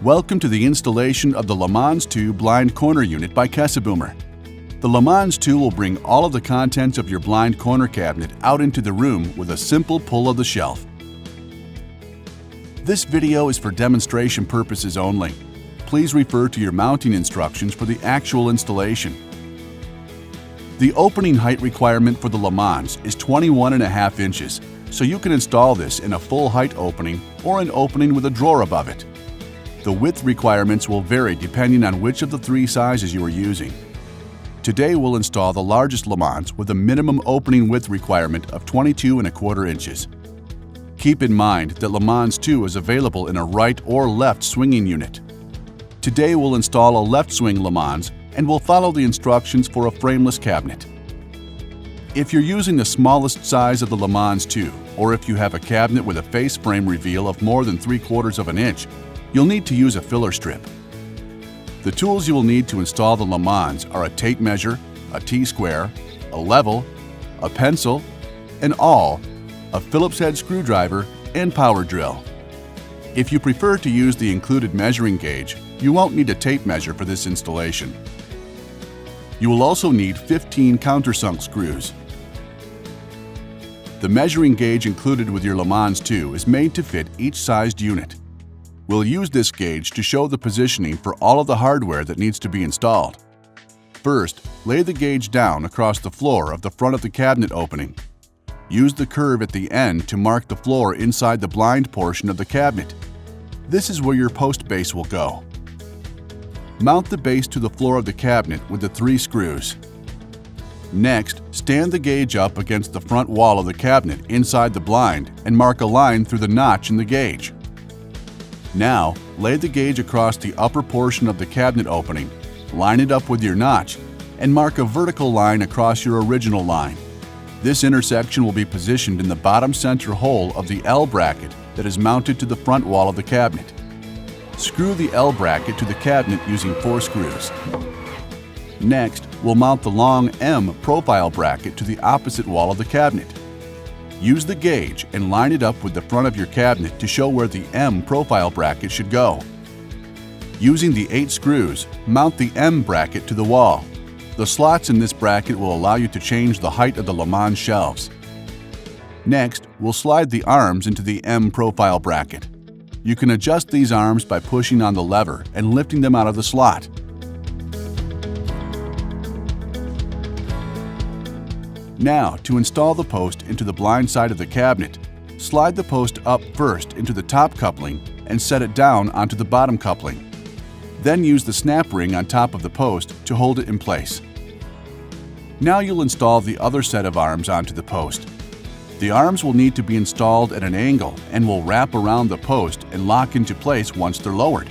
Welcome to the installation of the LeMans 2 blind corner unit by Kessebohmer. The LeMans 2 will bring all of the contents of your blind corner cabinet out into the room with a simple pull of the shelf. This video is for demonstration purposes only. Please refer to your mounting instructions for the actual installation. The opening height requirement for the LeMans is 21.5 inches, so you can install this in a full height opening or an opening with a drawer above it. The width requirements will vary depending on which of the three sizes you are using. Today we'll install the largest LeMans with a minimum opening width requirement of 22.25 inches. Keep in mind that LeMans 2 is available in a right or left swinging unit. Today we'll install a left swing LeMans and we'll follow the instructions for a frameless cabinet. If you're using the smallest size of the LeMans 2, or if you have a cabinet with a face frame reveal of more than 3/4 of an inch, you'll need to use a filler strip. The tools you will need to install the LeMans are a tape measure, a T-square, a level, a pencil, an awl, a Phillips head screwdriver, and power drill. If you prefer to use the included measuring gauge, you won't need a tape measure for this installation. You will also need 15 countersunk screws. The measuring gauge included with your LeMans 2 is made to fit each sized unit. We'll use this gauge to show the positioning for all of the hardware that needs to be installed. First, lay the gauge down across the floor of the front of the cabinet opening. Use the curve at the end to mark the floor inside the blind portion of the cabinet. This is where your post base will go. Mount the base to the floor of the cabinet with the 3 screws. Next, stand the gauge up against the front wall of the cabinet inside the blind and mark a line through the notch in the gauge. Now, lay the gauge across the upper portion of the cabinet opening, line it up with your notch, and mark a vertical line across your original line. This intersection will be positioned in the bottom center hole of the L bracket that is mounted to the front wall of the cabinet. Screw the L bracket to the cabinet using 4 screws. Next, we'll mount the long M profile bracket to the opposite wall of the cabinet. Use the gauge and line it up with the front of your cabinet to show where the M profile bracket should go. Using the 8 screws, mount the M bracket to the wall. The slots in this bracket will allow you to change the height of the LeMans shelves. Next, we'll slide the arms into the M profile bracket. You can adjust these arms by pushing on the lever and lifting them out of the slot. Now, to install the post into the blind side of the cabinet, slide the post up first into the top coupling and set it down onto the bottom coupling. Then use the snap ring on top of the post to hold it in place. Now you'll install the other set of arms onto the post. The arms will need to be installed at an angle and will wrap around the post and lock into place once they're lowered.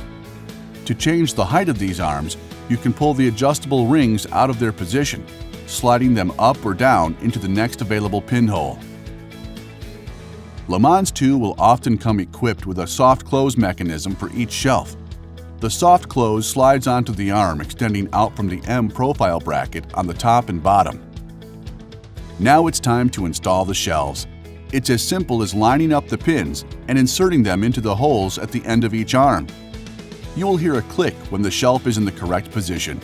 To change the height of these arms, you can pull the adjustable rings out of their position, sliding them up or down into the next available pinhole. LeMans 2 will often come equipped with a soft close mechanism for each shelf. The soft close slides onto the arm extending out from the M profile bracket on the top and bottom. Now it's time to install the shelves. It's as simple as lining up the pins and inserting them into the holes at the end of each arm. You will hear a click when the shelf is in the correct position.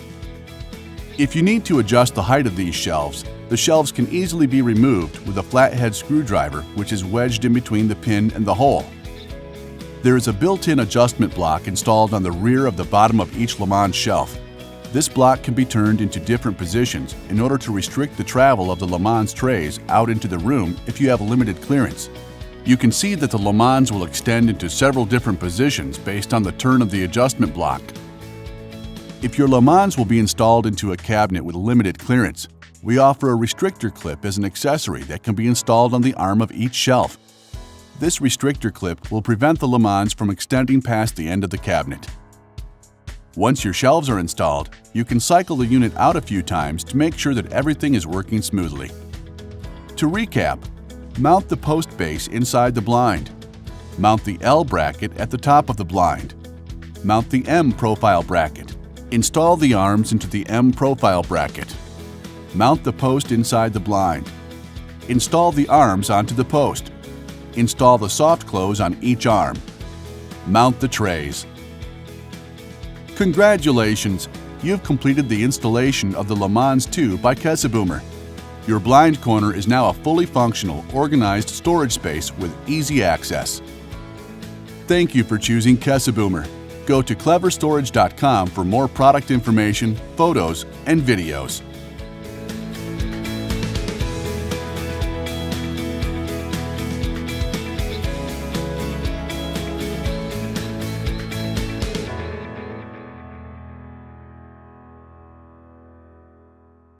If you need to adjust the height of these shelves, the shelves can easily be removed with a flathead screwdriver which is wedged in between the pin and the hole. There is a built-in adjustment block installed on the rear of the bottom of each LeMans shelf. This block can be turned into different positions in order to restrict the travel of the LeMans trays out into the room if you have limited clearance. You can see that the LeMans will extend into several different positions based on the turn of the adjustment block. If your LeMans will be installed into a cabinet with limited clearance, we offer a restrictor clip as an accessory that can be installed on the arm of each shelf. This restrictor clip will prevent the LeMans from extending past the end of the cabinet. Once your shelves are installed, you can cycle the unit out a few times to make sure that everything is working smoothly. To recap, mount the post base inside the blind. Mount the L bracket at the top of the blind. Mount the M profile bracket. Install the arms into the M profile bracket. Mount the post inside the blind. Install the arms onto the post. Install the soft close on each arm. Mount the trays. Congratulations! You've completed the installation of the LeMans 2 by Kessebohmer. Your blind corner is now a fully functional, organized storage space with easy access. Thank you for choosing Kessebohmer. Go to cleverstorage.com for more product information, photos, and videos.